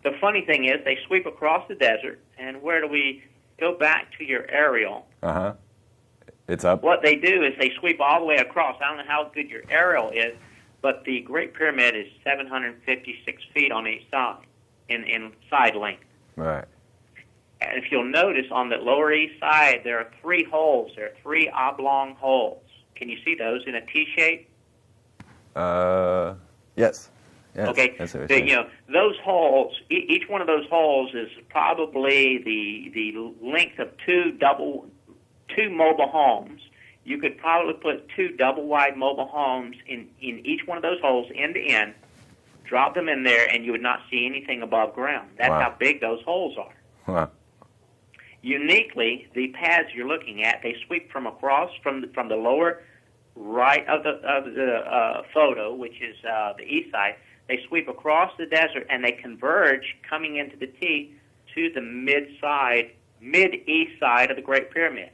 the funny thing is they sweep across the desert, and where do we go back to your aerial? Uh-huh. It's up. What they do is they sweep all the way across. I don't know how good your aerial is, but the Great Pyramid is 756 feet on each side in side length. Right. And if you'll notice, on the lower east side, there are 3 holes. There are 3 oblong holes. Can you see those in a T shape? Yes. Yes. Okay. Those holes. Each one of those holes is probably the length of two mobile homes. You could probably put 2 double-wide mobile homes in each one of those holes, end to end. Drop them in there, and you would not see anything above ground. That's how big those holes are. Wow. Uniquely, the paths you're looking at, they sweep from across from the lower right of the photo, which is the east side. They sweep across the desert, and they converge coming into the T to the mid-east side of the Great Pyramid.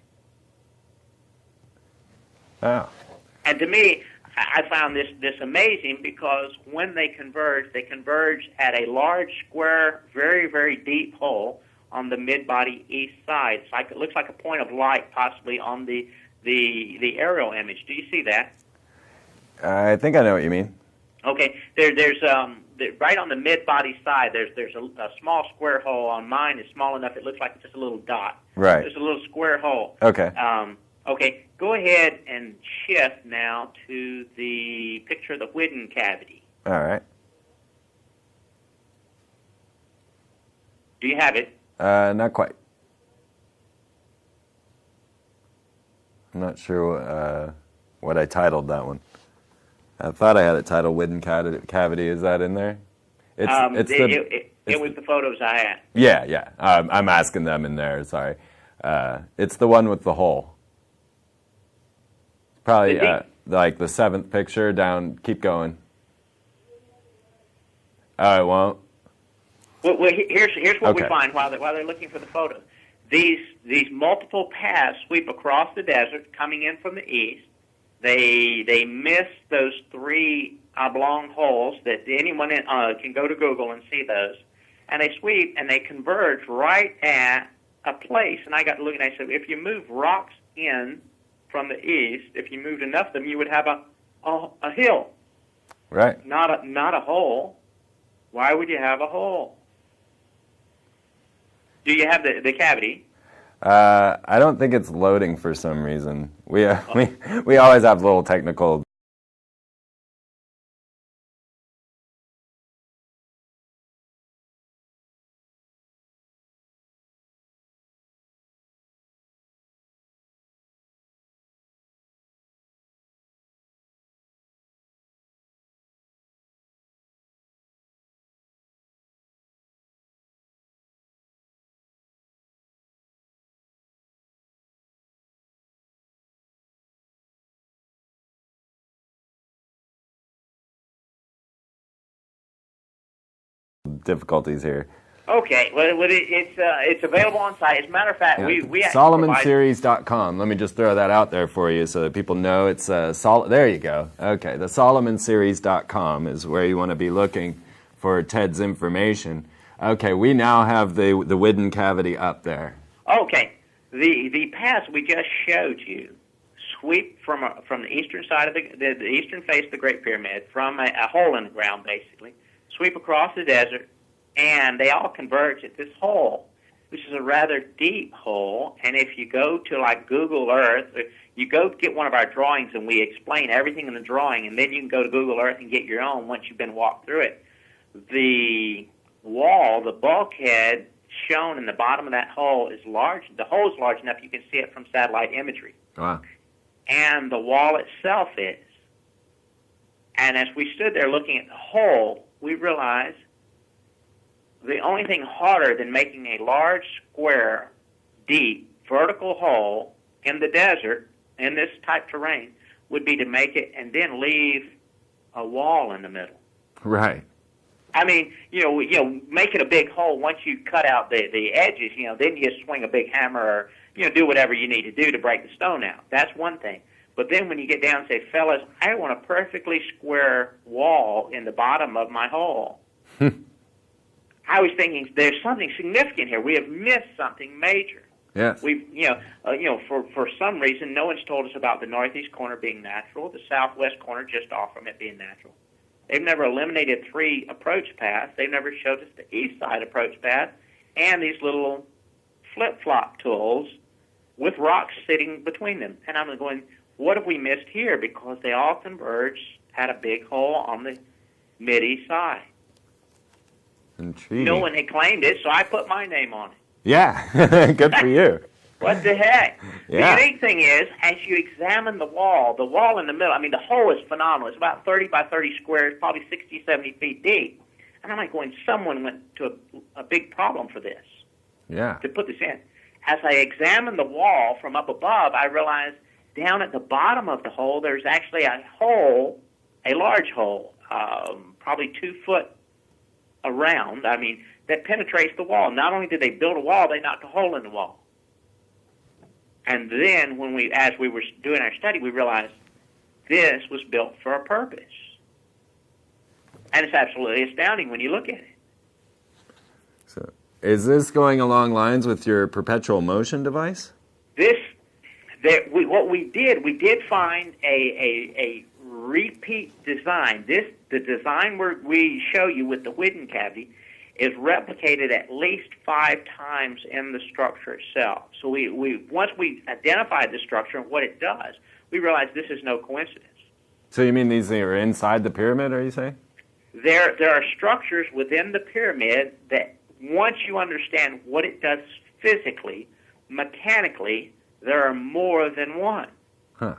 Oh. And to me, I found this amazing because when they converge at a large, square, very, very deep hole on the mid-body east side. It looks like a point of light possibly on the aerial image. Do you see that? I think I know what you mean. Okay. There's right on the mid-body side, there's a small square hole. On mine is small enough it looks like it's just a little dot. Right. There's a little square hole. Okay. Okay, go ahead and shift now to the picture of the Whidden cavity. All right. Do you have it? Not quite. I'm not sure what I titled that one. I thought I had it titled Whidden Cavity. Is that in there? It was the photos I had. Yeah. I'm asking them in there, sorry. It's the one with the hole. Probably like the 7th picture down. Keep going. Oh, it won't? Well, here's what we find while they're looking for the photo. These multiple paths sweep across the desert, coming in from the east. They miss those 3 oblong holes that anyone can go to Google and see those, and they sweep and they converge right at a place. And I got to looking, and I said, if you move rocks in from the east, if you moved enough of them, you would have a hill. Right. Not a hole. Why would you have a hole? Do you have the cavity? I don't think it's loading for some reason. We always have little technical. Difficulties here. Okay, well, it's available on site. As a matter of fact, we SolomonSeries.com. Let me just throw that out there for you so that people know it's there you go. Okay, the SolomonSeries.com is where you want to be looking for Ted's information. Okay, we now have the Whidden cavity up there. Okay, the paths we just showed you sweep from the eastern side of the eastern face of the Great Pyramid, from a hole in the ground, basically. Sweep across the desert, and they all converge at this hole, which is a rather deep hole. And if you go to like Google Earth, you go get one of our drawings and we explain everything in the drawing, and then you can go to Google Earth and get your own once you've been walked through it. The wall, the bulkhead shown in the bottom of that hole is large. The hole is large enough you can see it from satellite imagery. Wow. And the wall itself is. And as we stood there looking at the hole, we realized the only thing harder than making a large, square, deep, vertical hole in the desert, in this type terrain, would be to make it and then leave a wall in the middle. Right. I mean, make it a big hole. Once you cut out the edges, then you swing a big hammer or, do whatever you need to do to break the stone out. That's one thing. But then when you get down and say, fellas, I want a perfectly square wall in the bottom of my hole. I was thinking there's something significant here. We have missed something major. Yes. We've, for some reason, no one's told us about the northeast corner being natural, the southwest corner just off from it being natural. They've never eliminated 3 approach paths. They've never showed us the east side approach path and these little flip-flop tools with rocks sitting between them. And I'm going, what have we missed here? Because they all converged, had a big hole on the mid-east side. Intriguing. No one had claimed it, so I put my name on it. Yeah, good for you. What the heck? Yeah. The unique thing is, as you examine the wall in the middle, I mean, the hole is phenomenal. It's about 30 by 30 squares, probably 60, 70 feet deep. And I'm like going, someone went to a big problem for this. Yeah. To put this in. As I examined the wall from up above, I realized down at the bottom of the hole, there's actually a hole, a large hole, probably 2 foot around, that penetrates the wall. Not only did they build a wall, they knocked a hole in the wall. And then as we were doing our study, we realized this was built for a purpose. And it's absolutely astounding when you look at it. So, is this going along lines with your perpetual motion device? What we did find a repeat design. The design we show you with the Whidden cavity is replicated at least 5 times in the structure itself. So once we identified the structure and what it does, we realized this is no coincidence. So you mean these are inside the pyramid, are you saying? There are structures within the pyramid that once you understand what it does physically, mechanically, there are more than one. Huh.